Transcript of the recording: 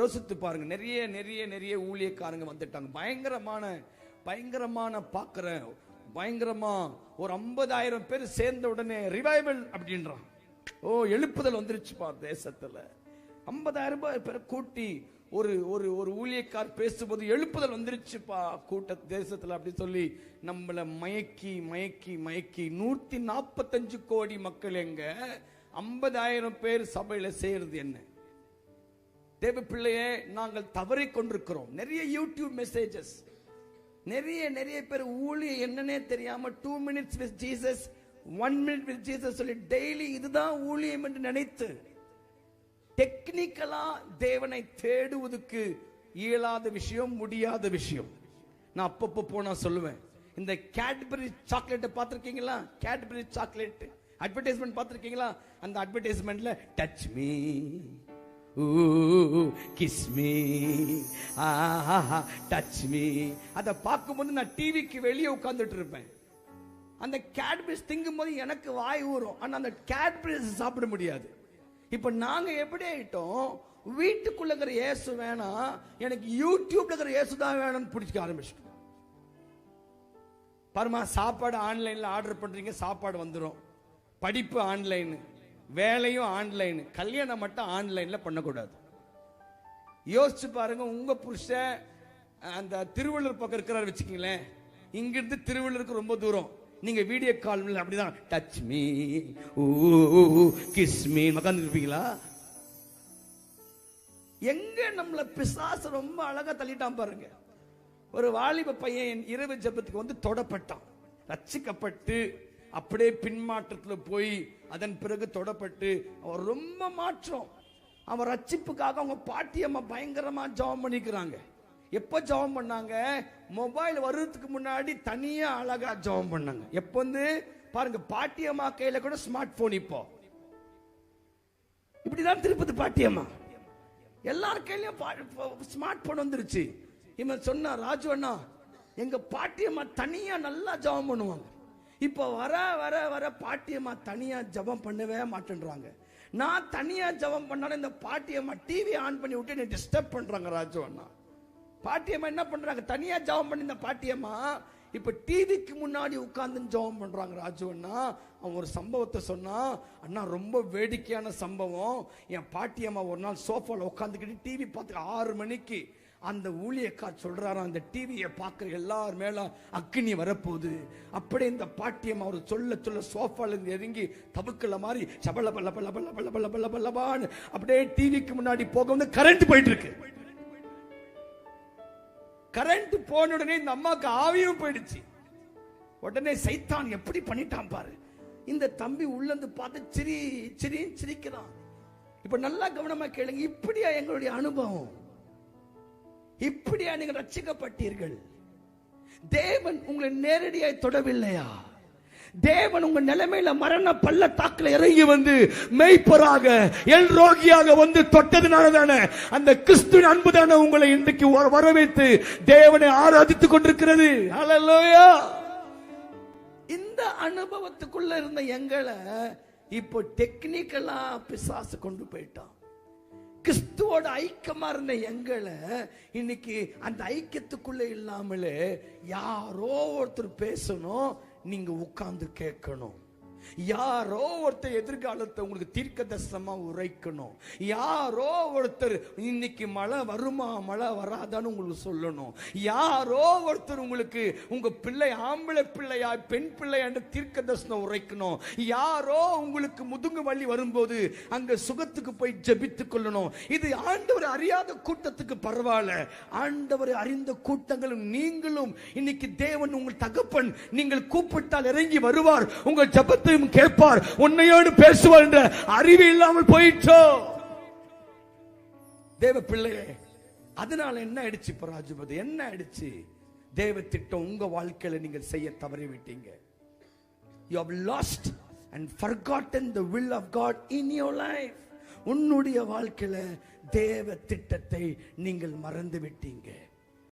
யோசித்து பாருங்க. நிறைய நிறைய நிறைய ஊழியக்காரங்க வந்துட்டாங்க. பயங்கரமான பார்க்கிற பயங்கரமா ஒரு 50,000 பேர் சேர்ந்த உடனே ரிவைவல் அப்படின்றான். எழுப்புதல் வந்துருச்சுப்பா தேசத்துல. 50,000 பேரை கூட்டி ஒரு ஒரு ஒரு ஊழியக்கார் பேசும்போது எழுப்புதல் வந்துருச்சுப்பா கூட்ட தேசத்துல அப்படி சொல்லி நம்மள மயக்கி மயக்கி மயக்கி 145 கோடி மக்கள் எங்க 50,000 பேர் சபையில சேர்றது என்ன? தேவ பிள்ளையே, நாங்கள் தவறி கொண்டிருக்கிறோம். நிறைய யூடியூப் மெசேஜஸ், நிறைய பேர் ஊழியம் என்னன்னே தெரியாம 2 minutes with Jesus, 1 minute with Jesus சொல்லி டெய்லி இதுதான் ஊழியம் என்று நினைத்து டெக்னிக்கலா தேவனை தேடுவதற்கு இயலாத விஷயம், முடியாத விஷயம். நான் அப்பப்போ போனா சொல்லுவேன், இந்த கேட்பரி சாக்லேட்டை பார்த்திருக்கீங்களா? கேட்பரி சாக்லேட் அட்வர்டைஸ்மெண்ட் பார்த்திருக்கீங்களா? அந்த அட்வர்டைஸ்மெண்ட்ல touch me, kiss me, touch me, அதை பார்க்கும்போது நான் டிவிக்கு வெளியே உட்கார்ந்துட்டு இருப்பேன். அந்த கேட்பரிஸ் திங்கும் போது எனக்கு வாய் ஊறும், ஆனா அந்த கேட்பரிஸ் சாப்பிட முடியாது. இப்ப நாங்க எப்படி ஆயிட்டோம், வீட்டுக்குள்ள இருக்கிற இயேசு வேணாம், எனக்கு யூடியூப்ல இருக்கிற இயேசு தான் வேணும்னு பிடிச்சிக்க ஆரம்பிச்சிட்டோம். பாருமா, சாப்பாடு ஆன்லைன்ல ஆர்டர் பண்றீங்க, சாப்பாடு வந்துடும். படிப்பு ஆன்லைன், வேலையும் ஆன்லைன், கல்யாணம் மட்டும் ஆன்லைன்ல பண்ணக்கூடாது. யோசிச்சு பாருங்க, உங்க புருஷன் அந்த திருவள்ளூர் பக்கம் இருக்கிறார் வச்சுக்கீங்களேன், இங்கிருந்து திருவள்ளூருக்கு ரொம்ப தூரம், நீங்க வீடியோ கால் அப்படிதான் டச் மீ, கிஸ் மீ உட்கார்ந்து இருப்பீங்களா? எங்க நம்மள பிசாசு ரொம்ப அழகா தள்ளிட்டான் பாருங்க. ஒரு வாலிப பையன் இரவு ஜெபத்துக்கு வந்து தொடப்பட்டான், ரட்சிக்கப்பட்டு அப்படியே பின்மாற்றத்தில் போய் அதன் பிறகு தொடப்பட்டு அவர் ரொம்ப மாற்றம். அவன் ரட்சிப்புக்காக அவங்க பாட்டியம்மா பயங்கரமா ஜெபம் பண்ணிக்கிறாங்க. எப்ப ஜெபம் பண்ணாங்க? மொபைல் வர்றதுக்கு முன்னாடி தனியா அழகா ஜெபம் பண்ணாங்க. எப்ப வந்து பாருங்க, பாட்டியம்மா கையில கூட ஸ்மார்ட் போன். இப்போ இப்படிதான் திருப்பதி பாட்டியம்மா எல்லார் கையிலயும் ஸ்மார்ட் போன் வந்துருச்சு. இவன் சொன்னா, ராஜு அண்ணா, எங்க பாட்டியம்மா தனியா நல்லா ஜெபம் பண்ணுவாங்க. இப்ப வர வர வர பாட்டியம்மா தனியா ஜெபம் பண்ணவே மாட்டேன்றாங்க. நான் தனியா ஜெபம் பண்ணாலும் இந்த பாட்டியம்மா டிவி ஆன் பண்ணி விட்டு என்னை டிஸ்டர்ப் பண்றாங்க ராஜு அண்ணா. பாட்டியம்மா என்ன பண்றாங்க? தனியா ஜெபம் பண்ணி இந்த பாட்டியம்மா இப்ப டிவிக்கு முன்னாடி உட்கார்ந்து ஜெபம் பண்றாங்க ராஜு அண்ணா. அவன் ஒரு சம்பவத்தை சொன்னா, அண்ணா ரொம்ப வேடிக்கையான சம்பவம். என் பாட்டியம்மா ஒரு நாள் சோஃபால உட்காந்துக்கிட்டு டிவி பார்த்து 6 மணிக்கு அந்த ஊழியக்கார் சொல்றாரு, அந்த டிவியை பார்க்கிற எல்லார் மேல அக்கினி வரப்போகுது. அப்படியே இந்த பாட்டியம் அவர் சொல்ல சொல்ல சோஃபால இருந்து இறங்கி தபுக்கல மாதிரி சபல பல்ல பல்ல பல்ல பல்ல பல்ல பல்ல பல்லபான்னு அப்படியே டிவிக்கு முன்னாடி போக வந்து கரண்ட் போயிட்டு இருக்கு. கரண்ட் போன உடனே இந்த அம்மாக்கு ஆவியும் போயிடுச்சு. உடனே சைத்தான் எப்படி பண்ணிட்டான் பாரு. இந்த தம்பி உள்ளந்து பார்த்து சிரிக்கிறான். இப்ப நல்லா கவனமா கேளுங்க, இப்படியா எங்களுடைய அனுபவம்? இப்படியா நீங்கள் ரட்சிக்கப்பட்டீர்கள்? தேவன் உங்களை நேரடியாய் தொடவில்லையா? தேவன் உங்க நிலைமையில மரண பள்ளத்தாக்குல இறங்கி வந்து மெய்ப்பராக எல் ரோகியாக வந்து தொட்டதுனால தானே அந்த கிறிஸ்துவின் அன்பு தானே உங்களை இன்றைக்கு வரவேற்று தேவனை ஆராதித்துக் கொண்டிருக்கிறது. ஹல்லேலூயா! இந்த அனுபவத்துக்குள்ள இருந்த எங்களை இப்போ டெக்னிக்கலா பிசாசு கொண்டு போயிட்டான். கிறிஸ்துவோட ஐக்கியமா இருந்த எங்களை இன்னைக்கு அந்த ஐக்கியத்துக்குள்ள இல்லாமலே யாரோ ஒருத்தர் பேசணும், நீங்க உட்கார்ந்து கேட்கணும். யாரோ ஒருத்தர் எதிர்காலத்தை உங்களுக்கு தீர்க்க தரிசனமா உரைக்கணும். யாரோ ஒருத்தர் இன்னைக்கு மழை வருமா மழை வராதான்னு உங்களுக்கு சொல்லணும். யாரோ ஒருத்தர் உங்களுக்கு உங்க பிள்ளை ஆம்பளை பிள்ளையா பெண் பிள்ளையா தீர்க்க தரிசனம் உரைக்கணும். யாரோ உங்களுக்கு முதுகு வலி வரும்போது அங்க சுகத்துக்கு போய் ஜெபித்துக் கொள்ளணும். இது ஆண்டவர் அறியாத கூட்டத்துக்கு பரவாயில்ல, ஆண்டவர் அறிந்த கூட்டங்களும் நீங்களும் இன்னைக்கு தேவன் உங்கள் தகப்பன் நீங்கள் கூப்பிட்டால் இறங்கி வருவார், உங்கள் ஜெபத்தை கேட்பார், உன்னையோடு பேசுவார் என்ற அறிவு இல்லாமல் போயிட்டோ தேவ பிள்ளையே. அதனால என்ன ஆயிடுச்சு? ராஜபதி என்ன ஆயிடுச்சு? தேவ திட்டம் உங்க வாழ்க்கையில நீங்கள் செய்ய தவறிவிட்டீங்க. You have lost and forgotten the will of God in your life. உன்னுடைய வாழ்க்கையில தேவ திட்டத்தை நீங்கள் மறந்து விட்டீங்க.